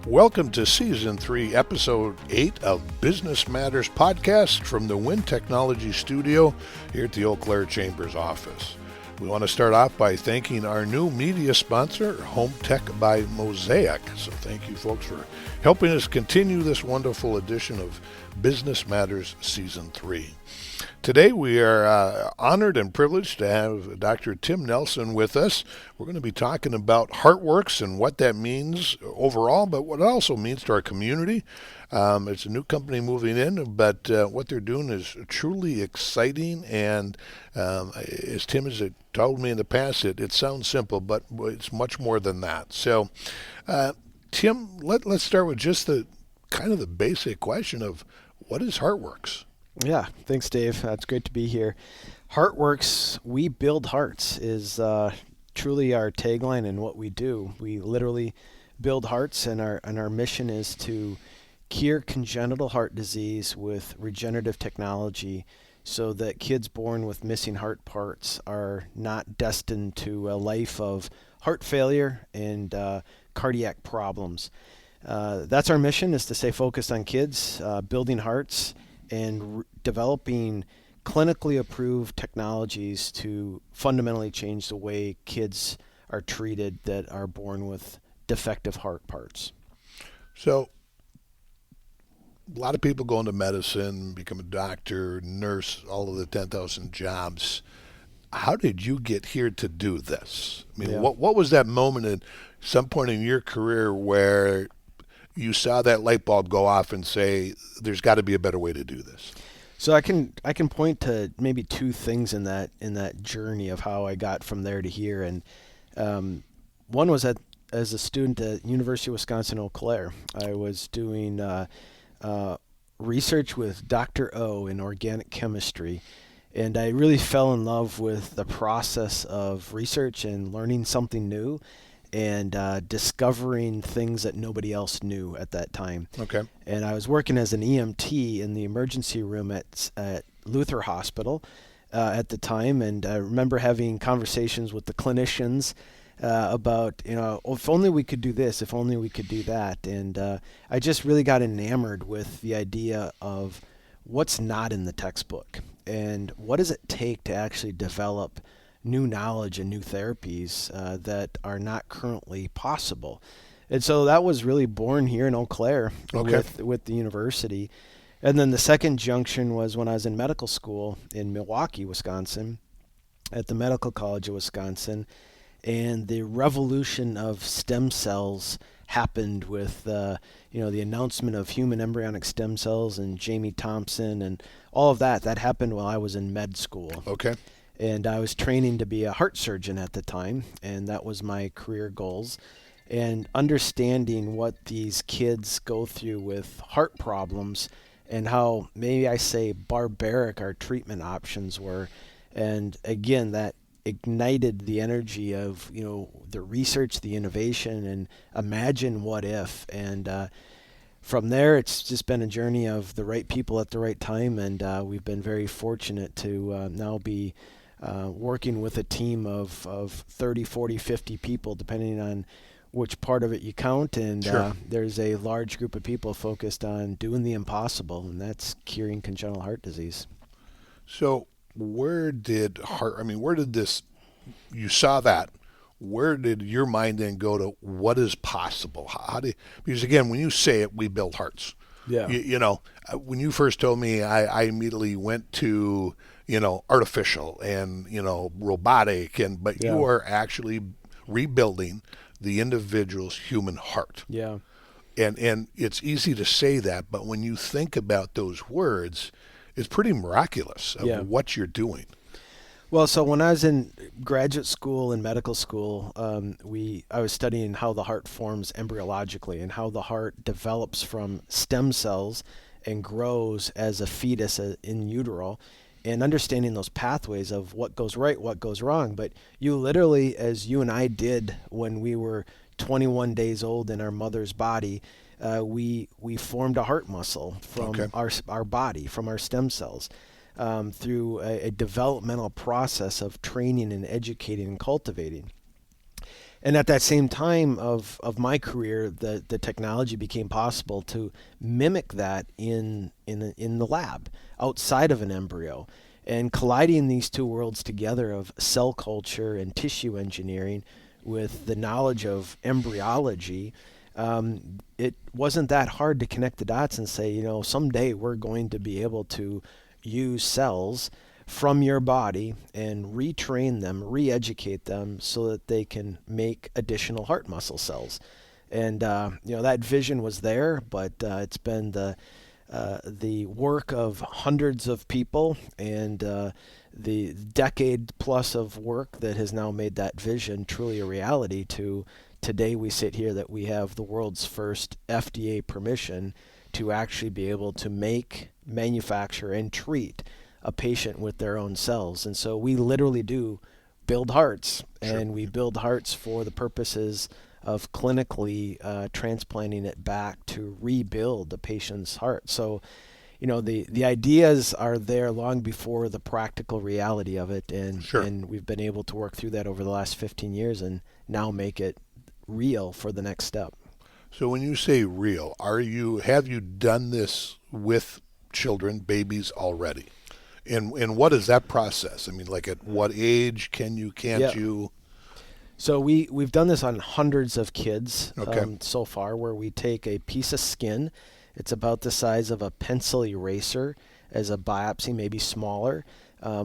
Welcome to Season 3, Episode 8 of Business Matters Podcast from the Wind Technology Studio here at the Eau Claire Chambers office. We want to start off by thanking our new media sponsor, Home Tech by Mosaic. So thank you folks for helping us continue this wonderful edition of Business Matters Season 3. Today we are honored and privileged to have Dr. Tim Nelson with us. We're going to be talking about HeartWorks and what that means overall, but what it also means to our community. It's a new company moving in, but what they're doing is truly exciting. And as Tim has told me in the past, it sounds simple, but it's much more than that. So, Tim, let's start with just the kind of the basic question of what is HeartWorks? Yeah, thanks, Dave. It's great to be here. HeartWorks, we build hearts, is truly our tagline and what we do. We literally build hearts, and our mission is to cure congenital heart disease with regenerative technology so that kids born with missing heart parts are not destined to a life of heart failure and cardiac problems. That's our mission, is to stay focused on kids, building hearts, and developing clinically approved technologies to fundamentally change the way kids are treated that are born with defective heart parts. So, a lot of people go into medicine, become a doctor, nurse, all of the 10,000 jobs. How did you get here to do this? I mean, what was that moment at some point in your career where you saw that light bulb go off and say, there's got to be a better way to do this? So I can point to maybe two things in that journey of how I got from there to here. And one was as a student at University of Wisconsin Eau Claire. I was doing research with Dr. O in organic chemistry, and I really fell in love with the process of research and learning something new and discovering things that nobody else knew at that time. Okay. And I was working as an EMT in the emergency room at Luther Hospital at the time, and I remember having conversations with the clinicians about, if only we could do this, if only we could do that. And I just really got enamored with the idea of what's not in the textbook and what does it take to actually develop new knowledge and new therapies that are not currently possible. And so that was really born here in Eau Claire with the university. And then the second junction was when I was in medical school in Milwaukee, Wisconsin, at the Medical College of Wisconsin. And the revolution of stem cells happened with the announcement of human embryonic stem cells and Jamie Thompson and all of that. That happened while I was in med school. Okay. And I was training to be a heart surgeon at the time, and that was my career goals. And understanding what these kids go through with heart problems and how, maybe I say, barbaric our treatment options were. And again, that ignited the energy of, the research, the innovation, and imagine what if. And from there, it's just been a journey of the right people at the right time, and we've been very fortunate to now be working with a team of 30, 40, 50 people, depending on which part of it you count. And Sure. There's a large group of people focused on doing the impossible, and that's curing congenital heart disease. So where did this, you saw that, where did your mind then go to what is possible? Because again, when you say it, we build hearts. Yeah. When you first told me, I immediately went to, artificial and, robotic, but you are actually rebuilding the individual's human heart. Yeah. And it's easy to say that, but when you think about those words, it's pretty miraculous of what you're doing. Well, so when I was in graduate school and medical school, I was studying how the heart forms embryologically and how the heart develops from stem cells and grows as a fetus in utero, and understanding those pathways of what goes right, what goes wrong. But you literally, as you and I did when we were 21 days old in our mother's body, we formed a heart muscle from our body, from our stem cells. Through a developmental process of training and educating and cultivating. And at that same time of my career, the technology became possible to mimic that in the lab, outside of an embryo. And colliding these two worlds together of cell culture and tissue engineering with the knowledge of embryology, it wasn't that hard to connect the dots and say, someday we're going to be able to use cells from your body and retrain them, re-educate them so that they can make additional heart muscle cells. And that vision was there, but it's been the work of hundreds of people and the decade plus of work that has now made that vision truly a reality. To today we sit here that we have the world's first FDA permission to actually be able to make, manufacture, and treat a patient with their own cells. And so we literally do build hearts, and we build hearts for the purposes of clinically transplanting it back to rebuild the patient's heart. So, the ideas are there long before the practical reality of it, and we've been able to work through that over the last 15 years and now make it real for the next step. So when you say real, have you done this with children, babies already? And what is that process? I mean, like at what age can't you? So we've done this on hundreds of kids Okay. so far, where we take a piece of skin. It's about the size of a pencil eraser as a biopsy, maybe smaller,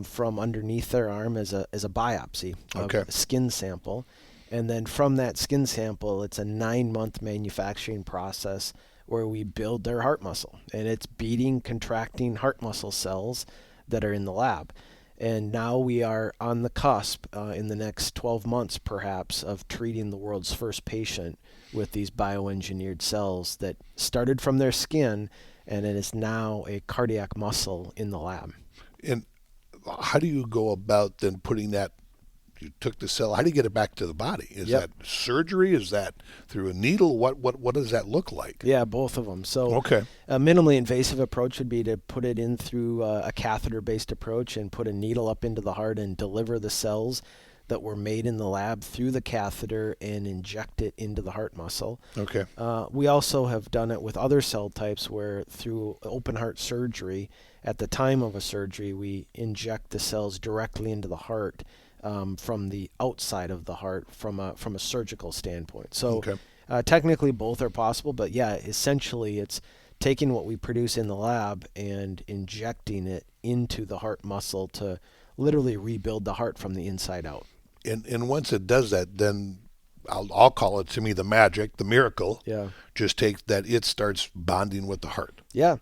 from underneath their arm as a biopsy of a skin sample. And then from that skin sample, it's a 9-month manufacturing process where we build their heart muscle. And it's beating, contracting heart muscle cells that are in the lab. And now we are on the cusp in the next 12 months, perhaps, of treating the world's first patient with these bioengineered cells that started from their skin, and it is now a cardiac muscle in the lab. And how do you go about then putting that? You took the cell. How do you get it back to the body? Is that surgery? Is that through a needle? What does that look like? Yeah, both of them. So a minimally invasive approach would be to put it in through a catheter-based approach and put a needle up into the heart and deliver the cells that were made in the lab through the catheter and inject it into the heart muscle. Okay. We also have done it with other cell types where through open heart surgery, at the time of a surgery, we inject the cells directly into the heart from the outside of the heart from a surgical standpoint. So technically both are possible, but essentially it's taking what we produce in the lab and injecting it into the heart muscle to literally rebuild the heart from the inside out. And once it does that, then I'll call it, to me, the magic, the miracle. Yeah. Just take that it starts bonding with the heart. Yeah.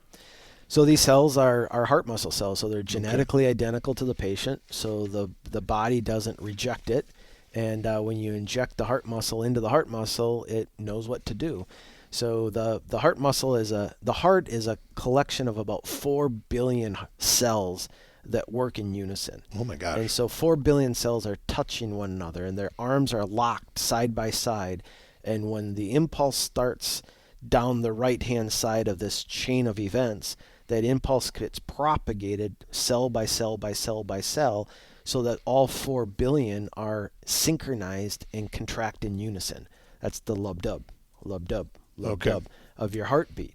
So these cells are heart muscle cells, so they're genetically identical to the patient, so the body doesn't reject it, and when you inject the heart muscle into the heart muscle, it knows what to do. So the heart muscle the heart is a collection of about 4 billion cells that work in unison. Oh my gosh. And so 4 billion cells are touching one another, and their arms are locked side by side, and when the impulse starts down the right-hand side of this chain of events, that impulse gets propagated cell by cell by cell by cell so that all 4 billion are synchronized and contract in unison. That's the lub-dub, lub-dub, lub-dub of your heartbeat.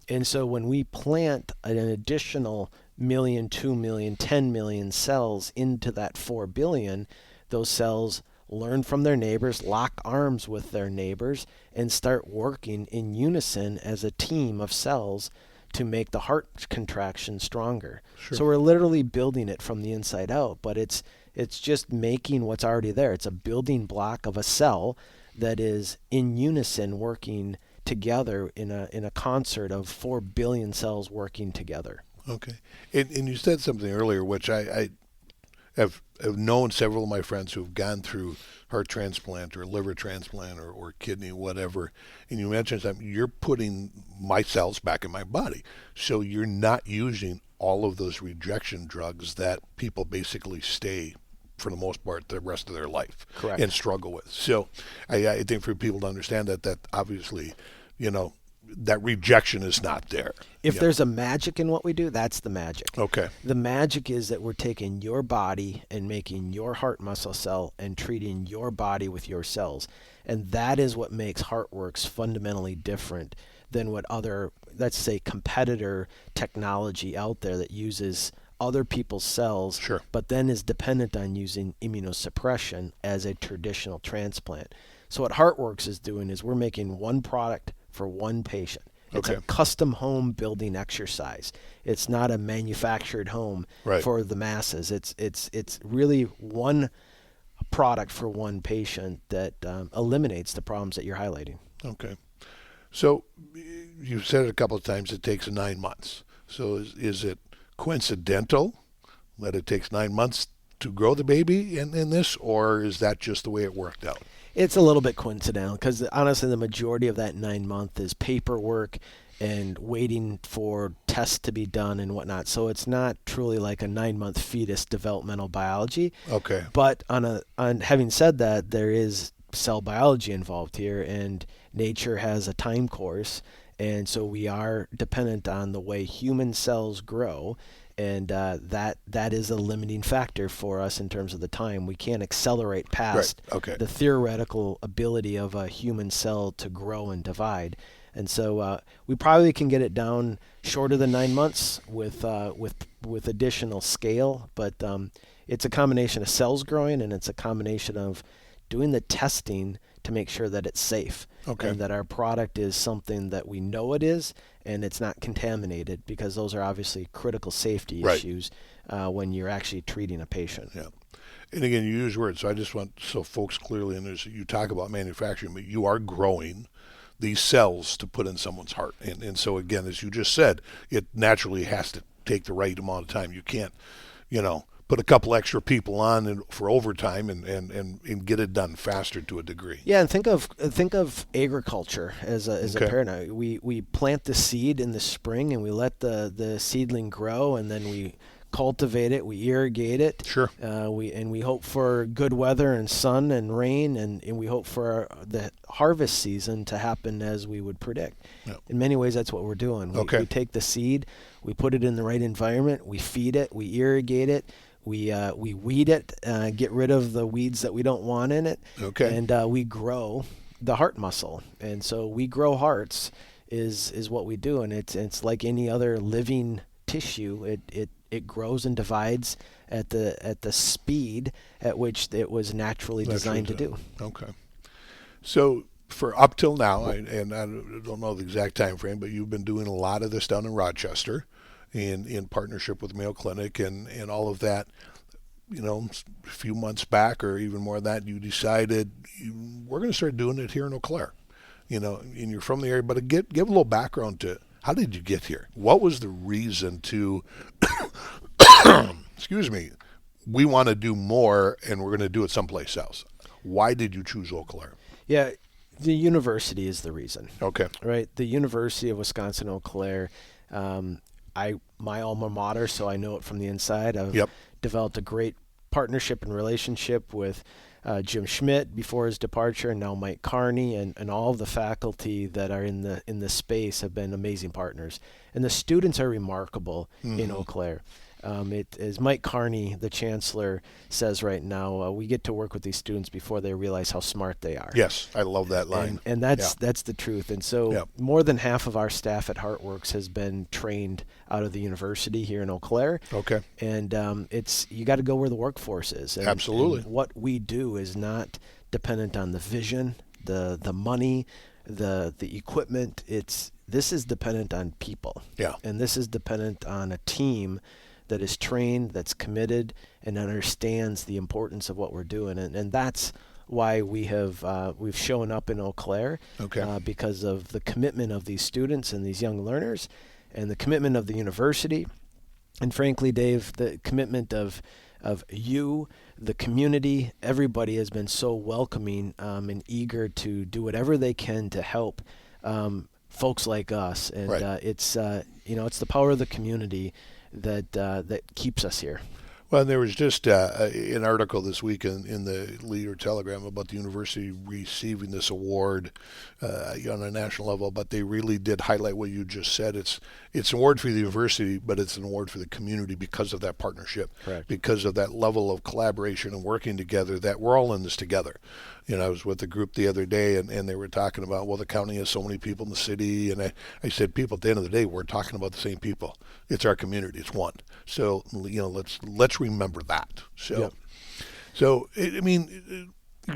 And so when we plant an additional million, 2 million, 10 million cells into that 4 billion, those cells learn from their neighbors, lock arms with their neighbors, and start working in unison as a team of cells to make the heart contraction stronger. Sure. So we're literally building it from the inside out, but it's just making what's already there. It's a building block of a cell that is in unison working together in a concert of 4 billion cells working together. Okay. And you said something earlier, which I have known several of my friends who've gone through heart transplant or liver transplant or kidney, whatever, and you mentioned something, you're putting my cells back in my body. So you're not using all of those rejection drugs that people basically stay, for the most part, the rest of their life. Correct. And struggle with. So I think for people to understand that obviously, that rejection is not there. If there's a magic in what we do, that's the magic. Okay. The magic is that we're taking your body and making your heart muscle cell and treating your body with your cells. And that is what makes HeartWorks fundamentally different than what other, let's say, competitor technology out there that uses other people's cells, Sure. but then is dependent on using immunosuppression as a traditional transplant. So what HeartWorks is doing is we're making one product for one patient. It's Okay. a custom home building exercise. It's not a manufactured home Right. for the masses. It's really one product for one patient that eliminates the problems that you're highlighting. Okay. So you've said it a couple of times, it takes 9 months. So is it coincidental that it takes 9 months to grow the baby in this, or is that just the way it worked out? It's a little bit coincidental because honestly the majority of that 9 month is paperwork and waiting for tests to be done and whatnot. So it's not truly like a 9 month fetus developmental biology. Okay. But on having said that, there is cell biology involved here, and nature has a time course, and so we are dependent on the way human cells grow, and that is a limiting factor for us in terms of the time. We can't accelerate past the theoretical ability of a human cell to grow and divide. And so we probably can get it down shorter than 9 months with additional scale, but it's a combination of cells growing, and it's a combination of doing the testing to make sure that it's safe, and that our product is something that we know it is, and it's not contaminated, because those are obviously critical safety issues when you're actually treating a patient. Yeah. And again, you use words, so I just want so folks clearly understand. You talk about manufacturing, but you are growing these cells to put in someone's heart. And so again, as you just said, it naturally has to take the right amount of time. You can't, put a couple extra people on for overtime and get it done faster to a degree. Yeah, and think of agriculture as a paradigm. We plant the seed in the spring, and we let the seedling grow, and then we cultivate it, we irrigate it. Sure. We hope for good weather and sun and rain, and we hope for the harvest season to happen as we would predict. Yep. In many ways, that's what we're doing. We take the seed, we put it in the right environment, we feed it, we irrigate it, we weed it, get rid of the weeds that we don't want in it, and we grow the heart muscle. And so we grow hearts is what we do, and it's like any other living tissue. It grows and divides at the speed at which it was naturally designed to do. Okay. So for up till now, and I don't know the exact time frame, but you've been doing a lot of this down in Rochester in partnership with Mayo Clinic and all of that. A few months back or even more than that, you decided we're going to start doing it here in Eau Claire. And you're from the area, but give a little background to how did you get here? What was the reason to, excuse me, we want to do more and we're going to do it someplace else? Why did you choose Eau Claire? Yeah, the university is the reason. Okay. Right, the University of Wisconsin Eau Claire. My alma mater, so I know it from the inside. I've developed a great partnership and relationship with Jim Schmidt before his departure, and now Mike Carney, and all of the faculty that are in the space have been amazing partners. And the students are remarkable in Eau Claire. As Mike Carney, the chancellor, says right now, we get to work with these students before they realize how smart they are. Yes, I love that line. And that's the truth. And so more than half of our staff at HeartWorks has been trained out of the university here in Eau Claire. Okay. And you got to go where the workforce is. And, absolutely. And what we do is not dependent on the vision, the money, the equipment. This is dependent on people. Yeah. And this is dependent on a team that is trained, that's committed, and understands the importance of what we're doing. And that's why we've shown up in Eau Claire, because of the commitment of these students and these young learners, and the commitment of the university, and frankly, Dave, the commitment of you, the community. Everybody has been so welcoming and eager to do whatever they can to help folks like us. And it's the power of the community that keeps us here. Well, there was just an article this week in the Leader Telegram about the university receiving this award on a national level, but they really did highlight what you just said. It's an award for the university, but it's an award for the community because of that partnership, Correct. because of that level of collaboration and working together, that we're all in this together. I was with a group the other day, and they were talking about, well, the county has so many people in the city, and I said, people, at the end of the day, we're talking about the same people. It's our community. It's one. So, let's remember that. So, Yep.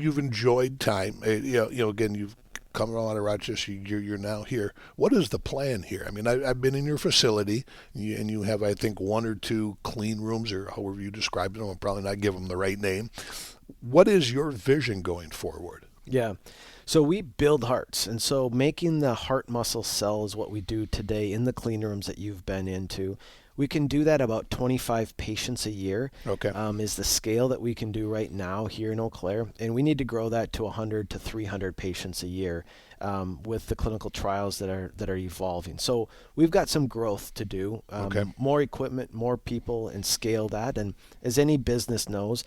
you've enjoyed time. Again, you've come out of Rochester. You're now here. What is the plan here? I've been in your facility, and you have, I think, one or two clean rooms, or however you described them. I'll probably not give them the right name. What is your vision going forward? Yeah. So we build hearts. And so making the heart muscle cell is what we do today in the clean rooms that you've been into. We can do that about 25 patients a year. Okay. Is the scale that we can do right now here in Eau Claire. And we need to grow that to 100 to 300 patients a year with the clinical trials that are evolving. So we've got some growth to do. Okay. More equipment, more people, and scale that. And as any business knows,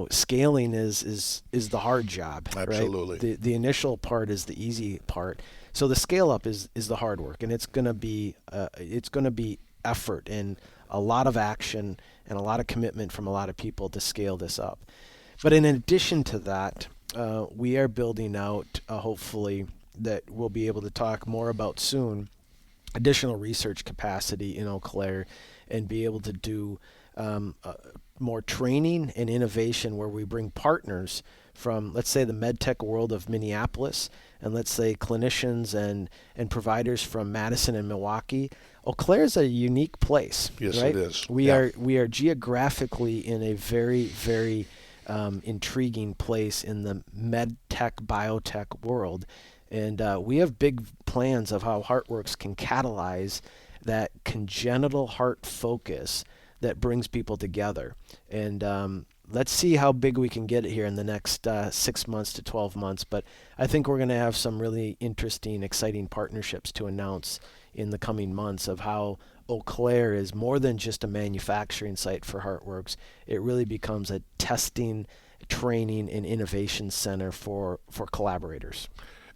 scaling is the hard job. Absolutely. Right? The initial part is the easy part. So the scale up is the hard work, and it's going to be effort and a lot of action and a lot of commitment from a lot of people to scale this up. But in addition to that, we are building out, hopefully, that we'll be able to talk more about soon, additional research capacity in Eau Claire, and be able to do more training and innovation where we bring partners from, let's say, the medtech world of Minneapolis, and let's say clinicians and providers from Madison and Milwaukee. Eau Claire is a unique place. Yes, right? it is. We are geographically in a very, very intriguing place in the medtech, biotech world. And we have big plans of how HeartWorks can catalyze that congenital heart focus that brings people together. And let's see how big we can get it here in the next 6 months to 12 months. But I think we're going to have some really interesting, exciting partnerships to announce in the coming months of how Eau Claire is more than just a manufacturing site for HeartWorks. It really becomes a testing, training, and innovation center for collaborators.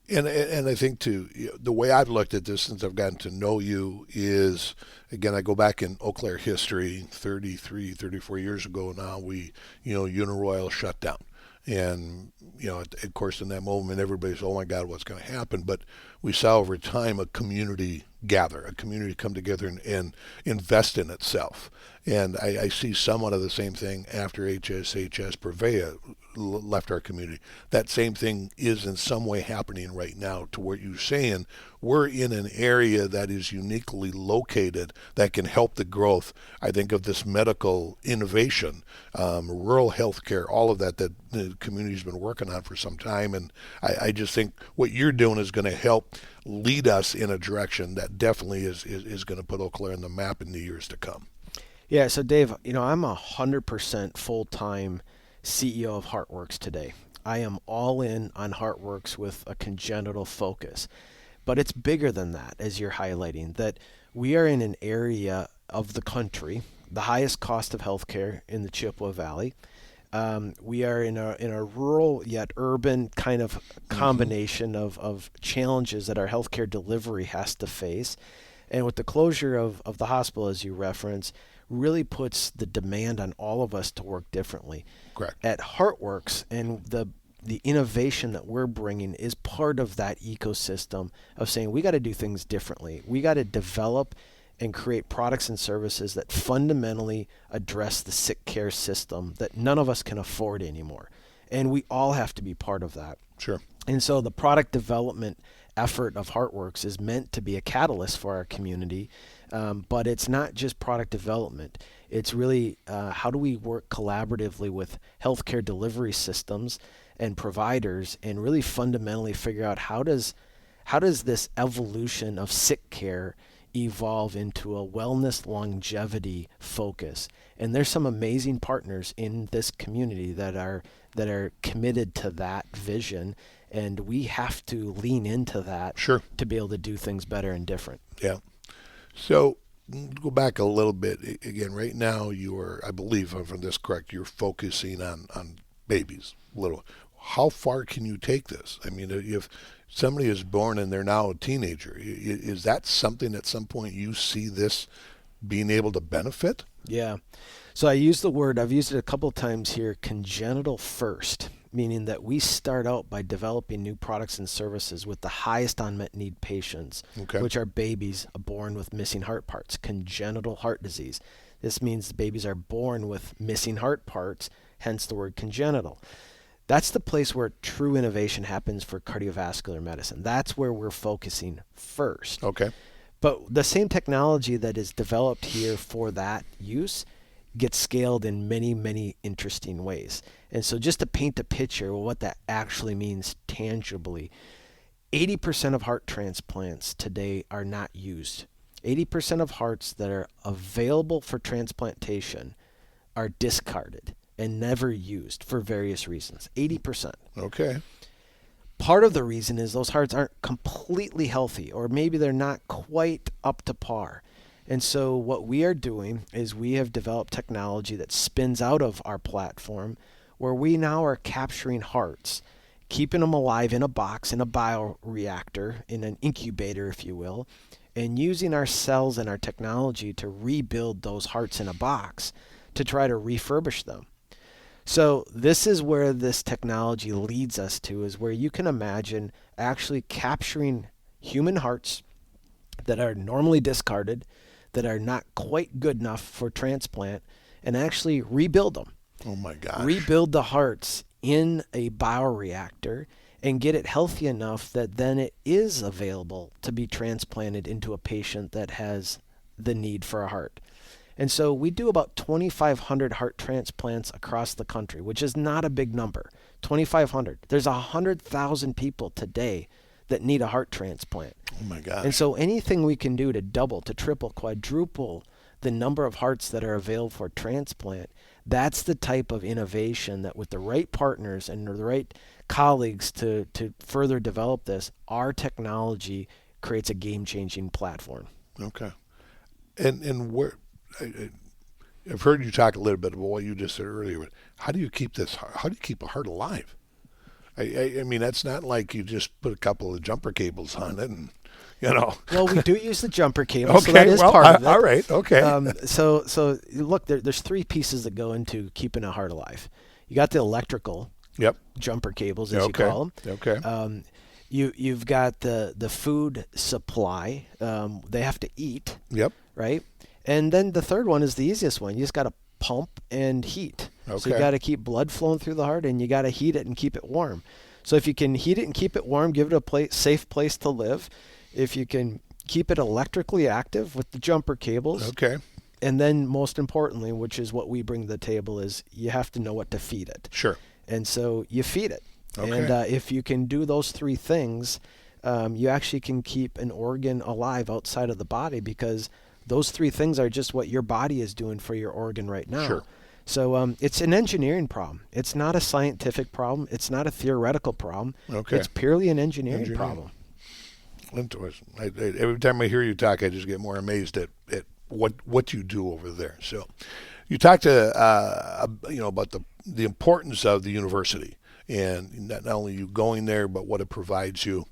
And I think, too, the way I've looked at this since I've gotten to know you is, again, I go back in Eau Claire history, 33, 34 years ago now, Uniroyal shut down. And, of course, in that moment, everybody's, oh, my God, what's going to happen? But we saw over time a community gather, a community come together and invest in itself. And I see somewhat of the same thing after HSHS Prevea left our community. That same thing is in some way happening right now, to where you're saying we're in an area that is uniquely located that can help the growth, I think, of this medical innovation, rural healthcare, all of that the community's been working on for some time. And I just think what you're doing is going to help lead us in a direction that definitely is going to put Eau Claire on the map in the years to come. Yeah, so Dave, I'm 100% full-time CEO of HeartWorks today. I am all in on HeartWorks with a congenital focus. But it's bigger than that, as you're highlighting, that we are in an area of the country, the highest cost of healthcare in the Chippewa Valley. We are in a rural yet urban kind of combination of challenges that our healthcare delivery has to face. And with the closure of the hospital, as you reference, really puts the demand on all of us to work differently. Correct. At HeartWorks, and the innovation that we're bringing is part of that ecosystem of saying we got to do things differently. We got to develop and create products and services that fundamentally address the sick care system that none of us can afford anymore. And we all have to be part of that. Sure. And so the product development effort of HeartWorks is meant to be a catalyst for our community, but it's not just product development. It's really how do we work collaboratively with healthcare delivery systems and providers and really fundamentally figure out how does this evolution of sick care evolve into a wellness longevity focus. And there's some amazing partners in this community that are committed to that vision, and we have to lean into that Sure. to be able to do things better and different. Yeah. So go back a little bit. Again, right now you are, I believe, if I'm this correct, you're focusing on babies, little. How far can you take this? I mean, if somebody is born and they're now a teenager, is that something at some point you see this being able to benefit? Yeah. So I've used it a couple of times here, congenital first, meaning that we start out by developing new products and services with the highest unmet need patients, Okay. which are babies born with missing heart parts, congenital heart disease. This means the babies are born with missing heart parts, hence the word congenital. That's the place where true innovation happens for cardiovascular medicine. That's where we're focusing first. Okay. But the same technology that is developed here for that use gets scaled in many, many interesting ways. And so just to paint a picture of what that actually means tangibly, 80% of heart transplants today are not used. 80% of hearts that are available for transplantation are discarded and never used for various reasons. 80%. Okay. Part of the reason is those hearts aren't completely healthy, or maybe they're not quite up to par. And so what we are doing is we have developed technology that spins out of our platform where we now are capturing hearts, keeping them alive in a box, in a bioreactor, in an incubator, if you will, and using our cells and our technology to rebuild those hearts in a box to try to refurbish them. So this is where this technology leads us to, is where you can imagine actually capturing human hearts that are normally discarded, that are not quite good enough for transplant, and actually rebuild them. Oh my gosh. Rebuild the hearts in a bioreactor and get it healthy enough that then it is available to be transplanted into a patient that has the need for a heart. And so we do about 2,500 heart transplants across the country, which is not a big number. 2,500. There's 100,000 people today that need a heart transplant. Oh my gosh. And so anything we can do to double, to triple, quadruple the number of hearts that are available for transplant, that's the type of innovation that with the right partners and the right colleagues to further develop this, our technology creates a game-changing platform. Okay. And where... I've heard you talk a little bit about what you just said earlier, but how do you keep a heart alive? I mean, that's not like you just put a couple of jumper cables on it and, Well, we do use the jumper cable, okay, so that is part of it. All right, okay. So look, there's three pieces that go into keeping a heart alive. You got the electrical jumper cables, as you call them. Okay. You've got the food supply. They have to eat. Yep. Right? And then the third one is the easiest one. You just got to pump and heat. Okay. So you got to keep blood flowing through the heart, and you got to heat it and keep it warm. So if you can heat it and keep it warm, give it a safe place to live. If you can keep it electrically active with the jumper cables. Okay. And then most importantly, which is what we bring to the table, is you have to know what to feed it. Sure. And so you feed it. Okay. And if you can do those three things, you actually can keep an organ alive outside of the body, because those three things are just what your body is doing for your organ right now. Sure. So it's an engineering problem. It's not a scientific problem. It's not a theoretical problem. Okay. It's purely an engineering problem. Interesting. Every time I hear you talk, I just get more amazed at what you do over there. So you talked about the importance of the university, and not only you going there, but what it provides you.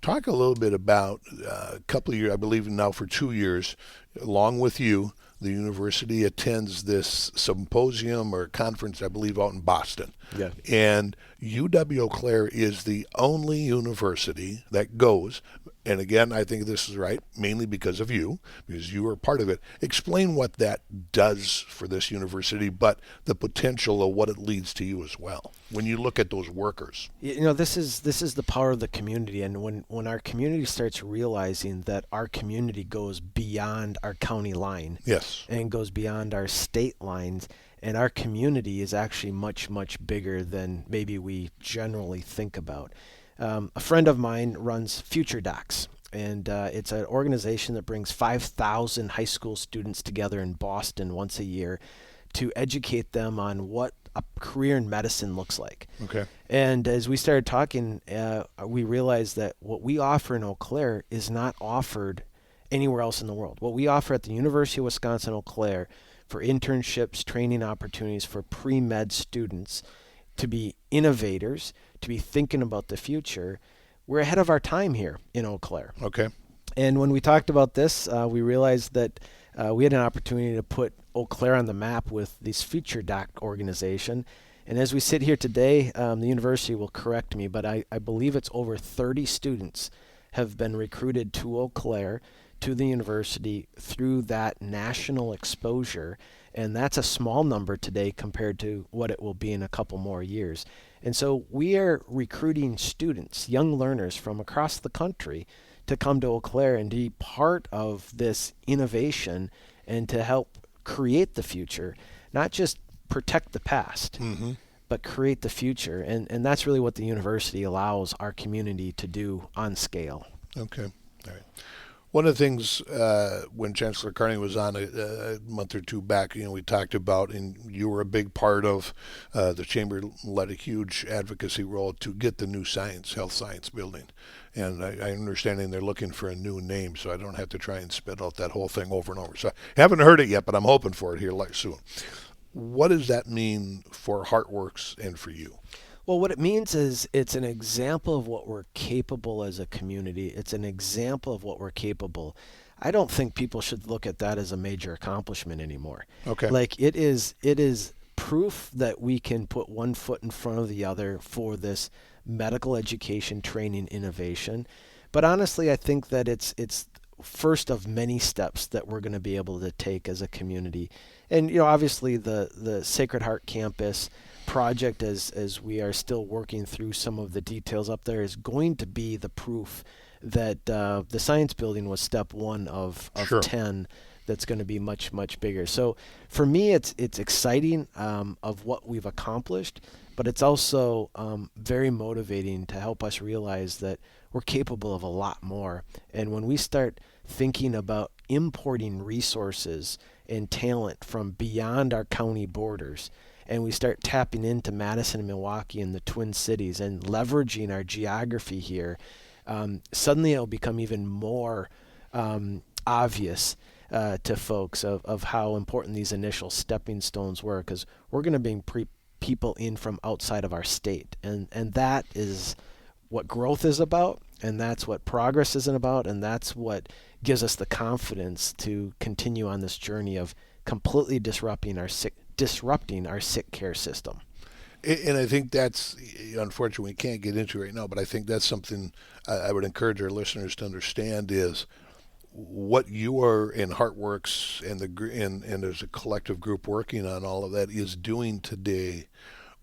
Talk a little bit about a couple of years, I believe now for 2 years, along with you, the university attends this symposium or conference, I believe, out in Boston. Yeah. And UW-Eau Claire is the only university that goes, and again, I think this is right, mainly because of you, because you are part of it. Explain what that does for this university, but the potential of what it leads to you as well, when you look at those workers. This is the power of the community, and when our community starts realizing that our community goes beyond our county line, yes, and goes beyond our state lines, and our community is actually much, much bigger than maybe we generally think about. A friend of mine runs Future Docs, and it's an organization that brings 5,000 high school students together in Boston once a year to educate them on what a career in medicine looks like. Okay. And as we started talking, we realized that what we offer in Eau Claire is not offered anywhere else in the world. What we offer at the University of Wisconsin-Eau Claire for internships, training opportunities for pre-med students to be innovators, to be thinking about the future, we're ahead of our time here in Eau Claire. Okay. And when we talked about this, we realized that we had an opportunity to put Eau Claire on the map with this Future Doc organization. And as we sit here today, the university will correct me, but I believe it's over 30 students have been recruited to Eau Claire, to the university, through that national exposure. And that's a small number today compared to what it will be in a couple more years. And so we are recruiting students, young learners from across the country, to come to Eau Claire and be part of this innovation and to help create the future, not just protect the past, but create the future. And that's really what the university allows our community to do on scale. Okay. All right. One of the things when Chancellor Carney was on a month or two back, we talked about, and you were a big part of, the Chamber led a huge advocacy role to get the new health science building. And I understanding they're looking for a new name, so I don't have to try and spit out that whole thing over and over. So I haven't heard it yet, but I'm hoping for it here soon. What does that mean for HeartWorks and for you? Well, what it means is it's an example of what we're capable as a community. It's an example of what we're capable. I don't think people should look at that as a major accomplishment anymore. Okay. Like it is proof that we can put one foot in front of the other for this medical education, training, innovation. But honestly, I think that it's first of many steps that we're going to be able to take as a community. And obviously the Sacred Heart campus project, as we are still working through some of the details up there, is going to be the proof that the science building was step one of Sure. 10 that's going to be much, much bigger. So for me, it's exciting of what we've accomplished, but it's also very motivating to help us realize that we're capable of a lot more. And when we start thinking about importing resources and talent from beyond our county borders, and we start tapping into Madison and Milwaukee and the Twin Cities and leveraging our geography here, suddenly it'll become even more obvious to folks of how important these initial stepping stones were, because we're going to bring people in from outside of our state. And that is what growth is about, and that's what progress isn't about, and that's what gives us the confidence to continue on this journey of completely disrupting our sick care system. And I think that's, unfortunately, we can't get into right now, but I think that's something I would encourage our listeners to understand is what you are in HeartWorks and as a collective group working on all of that is doing today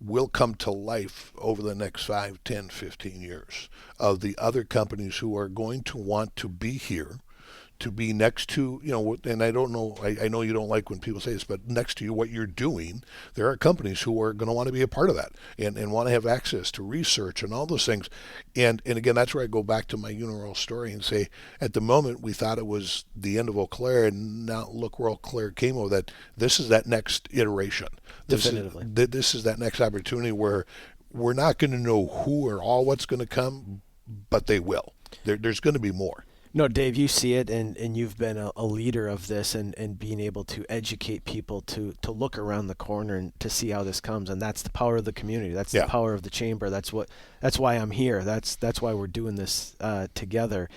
will come to life over the next 5, 10, 15 years of the other companies who are going to want to be here, to be next to, and I don't know, I know you don't like when people say this, but next to you, what you're doing, there are companies who are going to want to be a part of that and want to have access to research and all those things. And again, that's where I go back to my Uniroyal story and say, at the moment, we thought it was the end of Eau Claire, and now look where Eau Claire came over that. This is that next iteration. Definitively. This is that next opportunity where we're not going to know who or all what's going to come, but they will. There's going to be more. No, Dave, you see it, and you've been a leader of this and being able to educate people to look around the corner and to see how this comes. And that's the power of the community. That's the power of the chamber. That's why I'm here. That's why we're doing this together.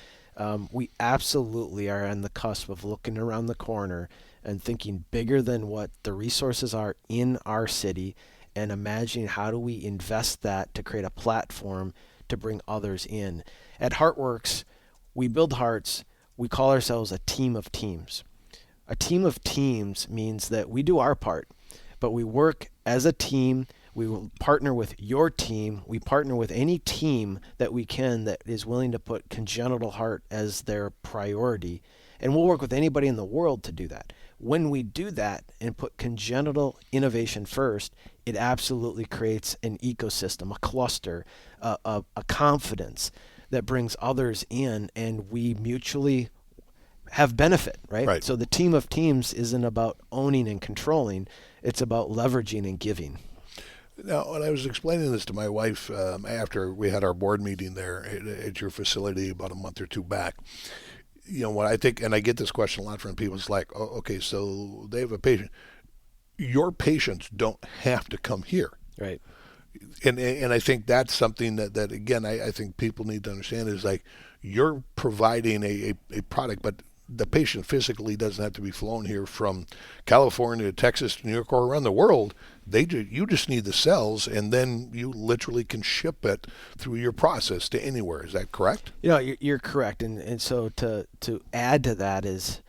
We absolutely are on the cusp of looking around the corner and thinking bigger than what the resources are in our city and imagining how do we invest that to create a platform to bring others in. At HeartWorks, we build hearts. We call ourselves a team of teams. A team of teams means that we do our part, but we work as a team. We will partner with your team. We partner with any team that we can that is willing to put congenital heart as their priority. And we'll work with anybody in the world to do that. When we do that and put congenital innovation first, it absolutely creates an ecosystem, a cluster, a confidence that brings others in, and we mutually have benefit, right? So the team of teams isn't about owning and controlling. It's about leveraging and giving. Now, when I was explaining this to my wife after we had our board meeting there at your facility about a month or two back, what I think, and I get this question a lot from people, it's like, oh, okay, so they have a patient. Your patients don't have to come here. Right. And I think that's something that again, I think people need to understand is like you're providing a product, but the patient physically doesn't have to be flown here from California to Texas to New York or around the world. You just need the cells, and then you literally can ship it through your process to anywhere. Is that correct? You're correct. And so to add to that is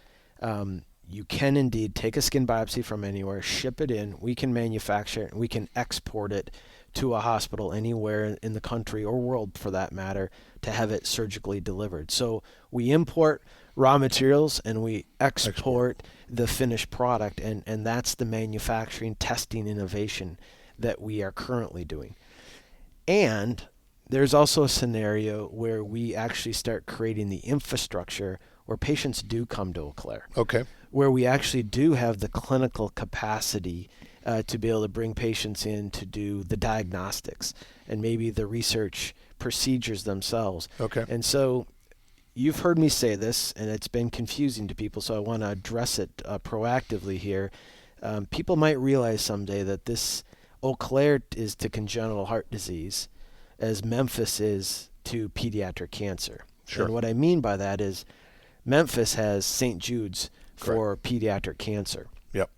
you can indeed take a skin biopsy from anywhere, ship it in. We can manufacture it, and we can export it to a hospital anywhere in the country or world for that matter to have it surgically delivered. So we import raw materials and we export the finished product, and that's the manufacturing, testing, innovation that we are currently doing. And there's also a scenario where we actually start creating the infrastructure where patients do come to Eau Claire. Okay. Where we actually do have the clinical capacity to be able to bring patients in to do the diagnostics and maybe the research procedures themselves. Okay. And so you've heard me say this, and it's been confusing to people, so I want to address it proactively here. People might realize someday that this Eau Claire is to congenital heart disease as Memphis is to pediatric cancer. Sure. And what I mean by that is Memphis has St. Jude's for pediatric cancer. Yep.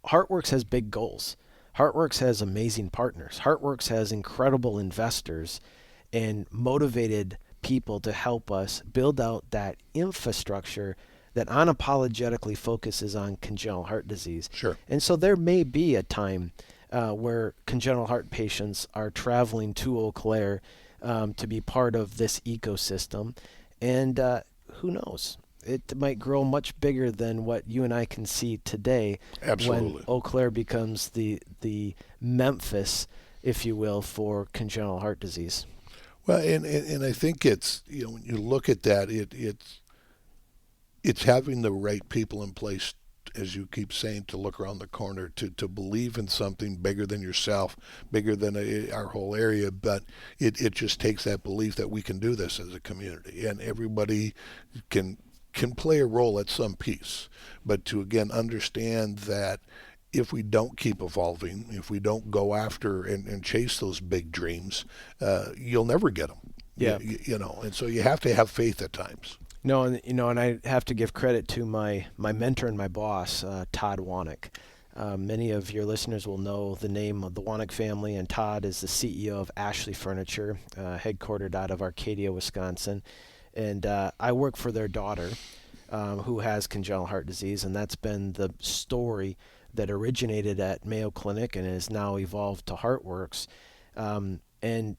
HeartWorks has big goals. HeartWorks has amazing partners. HeartWorks has incredible investors and motivated people to help us build out that infrastructure that unapologetically focuses on congenital heart disease. Sure. And so there may be a time where congenital heart patients are traveling to Eau Claire to be part of this ecosystem. And who knows? It might grow much bigger than what you and I can see today. Absolutely. When Eau Claire becomes the Memphis, if you will, for congenital heart disease. Well, and I think it's, when you look at that, it's having the right people in place, as you keep saying, to look around the corner, to believe in something bigger than yourself, bigger than our whole area. But it just takes that belief that we can do this as a community, and everybody can play a role at some piece. But to, again, understand that if we don't keep evolving, if we don't go after and chase those big dreams, you'll never get them. Yeah. And so you have to have faith at times. No, and I have to give credit to my mentor and my boss, Todd Wanek. Many of your listeners will know the name of the Wanek family, and Todd is the CEO of Ashley Furniture, headquartered out of Arcadia, Wisconsin. And I work for their daughter, who has congenital heart disease, and that's been the story that originated at Mayo Clinic and has now evolved to HeartWorks. And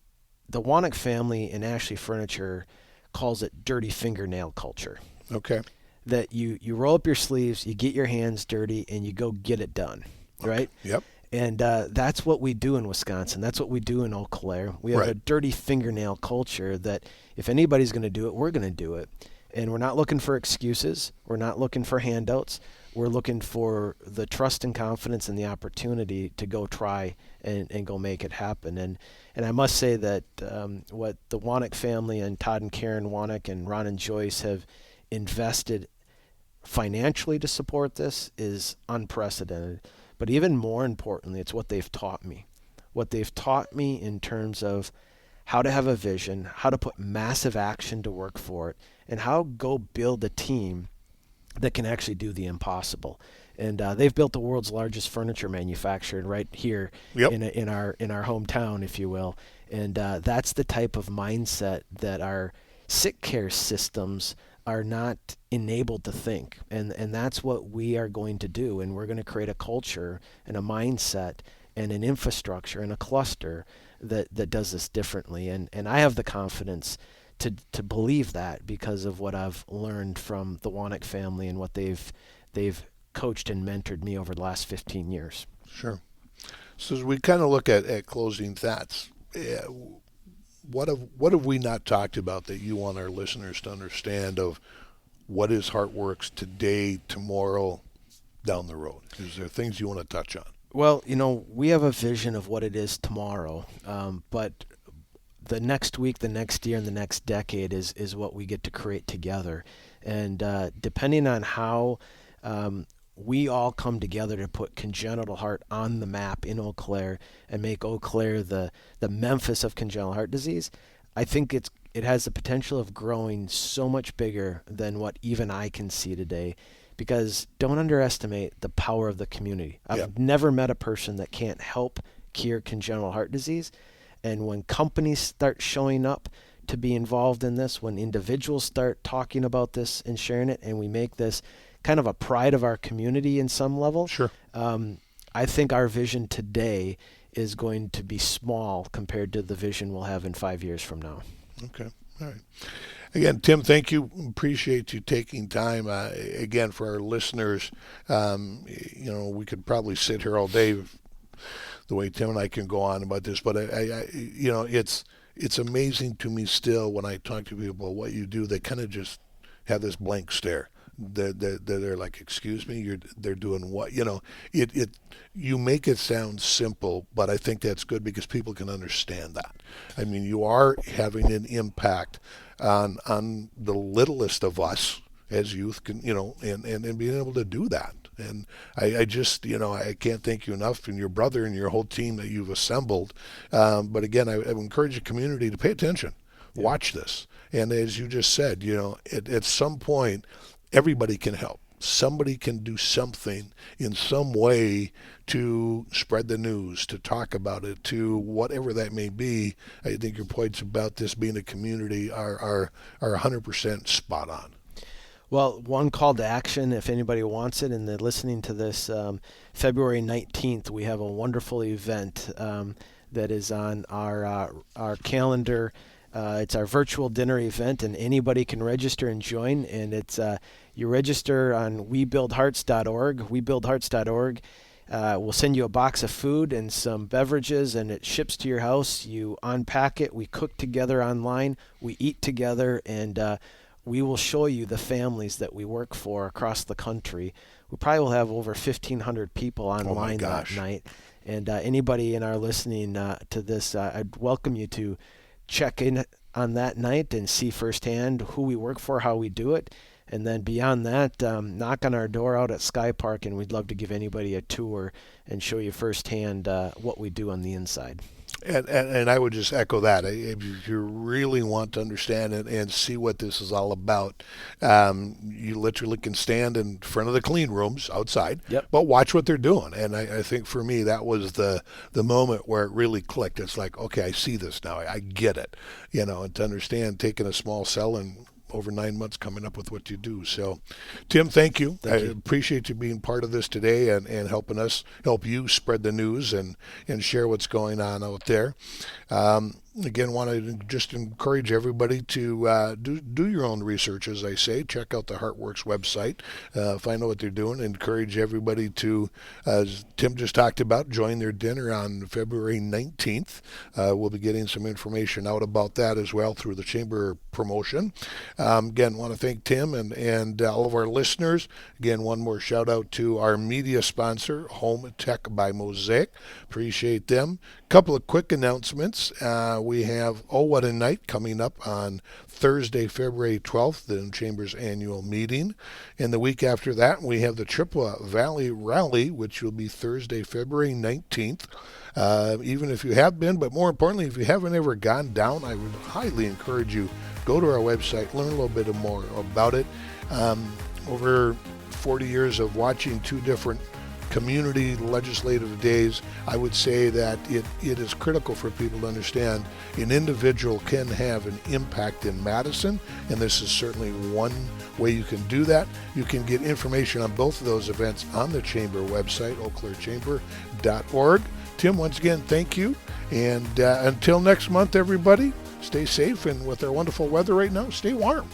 the Wanek family and Ashley Furniture calls it dirty fingernail culture. Okay. That you roll up your sleeves, you get your hands dirty, and you go get it done, right? Yep. And that's what we do in Wisconsin. That's what we do in Eau Claire. We have a dirty fingernail culture that if anybody's going to do it, we're going to do it. And we're not looking for excuses. We're not looking for handouts. We're looking for the trust and confidence and the opportunity to go try and go make it happen. And I must say that what the Wanek family and Todd and Karen Wanek and Ron and Joyce have invested financially to support this is unprecedented. But even more importantly, it's what they've taught me. What they've taught me in terms of how to have a vision, how to put massive action to work for it, and how go build a team that can actually do the impossible. And they've built the world's largest furniture manufacturer right here in our hometown, if you will. And that's the type of mindset that our sick care systems are not enabled to think. And that's what we are going to do. And we're going to create a culture and a mindset and an infrastructure and a cluster that does this differently. And I have the confidence to believe that because of what I've learned from the Wanek family and what they've coached and mentored me over the last 15 years. Sure. So as we kind of look at closing thoughts, what have we not talked about that you want our listeners to understand of what is HeartWorks today, tomorrow, down the road? Is there things you want to touch on? Well, we have a vision of what it is tomorrow, but the next week, the next year, and the next decade is what we get to create together. And depending on how we all come together to put congenital heart on the map in Eau Claire and make Eau Claire the Memphis of congenital heart disease, I think it has the potential of growing so much bigger than what even I can see today. Because don't underestimate the power of the community. I've never met a person that can't help cure congenital heart disease. And when companies start showing up to be involved in this, when individuals start talking about this and sharing it, and we make this kind of a pride of our community in some level, Sure. I think our vision today is going to be small compared to the vision we'll have in 5 years from now. Okay. All right. Again, Tim, thank you. Appreciate you taking time. Again, for our listeners, we could probably sit here all day the way Tim and I can go on about this, but it's amazing to me still when I talk to people about what you do. They kind of just have this blank stare. They're like, excuse me, they're doing what? You make it sound simple, but I think that's good because people can understand that. I mean, you are having an impact on the littlest of us as youth, and being able to do that. And I just, I can't thank you enough, and your brother and your whole team that you've assembled. But again, I encourage the community to pay attention, watch this. And as you just said, at some point, everybody can help. Somebody can do something in some way to spread the news, to talk about it, to whatever that may be. I think your points about this being a community are 100% spot on. Well, one call to action, if anybody wants it, and they're listening to this, February 19th, we have a wonderful event that is on our calendar. It's our virtual dinner event, and anybody can register and join. And it's you register on webuildhearts.org. Webuildhearts.org. We'll send you a box of food and some beverages, and it ships to your house. You unpack it. We cook together online. We eat together, and we will show you the families that we work for across the country. We probably will have over 1,500 people online that night. And anybody in our listening to this, I'd welcome you to check in on that night and see firsthand who we work for, how we do it. And then beyond that, knock on our door out at Sky Park, and we'd love to give anybody a tour and show you firsthand what we do on the inside. And I would just echo that. If you really want to understand it and see what this is all about, you literally can stand in front of the clean rooms outside, but watch what they're doing. And I think for me, that was the moment where it really clicked. It's like, okay, I see this now. I get it. And to understand taking a small cell and over 9 months coming up with what you do. So, Tim, thank you. I appreciate you being part of this today and help you spread the news and share what's going on out there. Again, want to just encourage everybody to do your own research, as I say. Check out the HeartWorks website. Find out what they're doing. Encourage everybody to, as Tim just talked about, join their dinner on February 19th. We'll be getting some information out about that as well through the Chamber promotion. Again, want to thank Tim and all of our listeners. Again, one more shout out to our media sponsor, Home Tech by Mosaic. Appreciate them. Couple of quick announcements. We have Oh What a Night coming up on Thursday, February 12th, the Chamber's annual meeting. And the week after that, we have the Chippewa Valley Rally, which will be Thursday, February 19th. Even if you have been, but more importantly, if you haven't ever gone down, I would highly encourage you, go to our website, learn a little bit more about it. Over 40 years of watching two different community legislative days, I would say that it is critical for people to understand an individual can have an impact in Madison, and this is certainly one way you can do that. You can get information on both of those events on the Chamber website, eauclairchamber.org. Tim, once again, thank you. And until next month, everybody, stay safe, and with our wonderful weather right now, stay warm.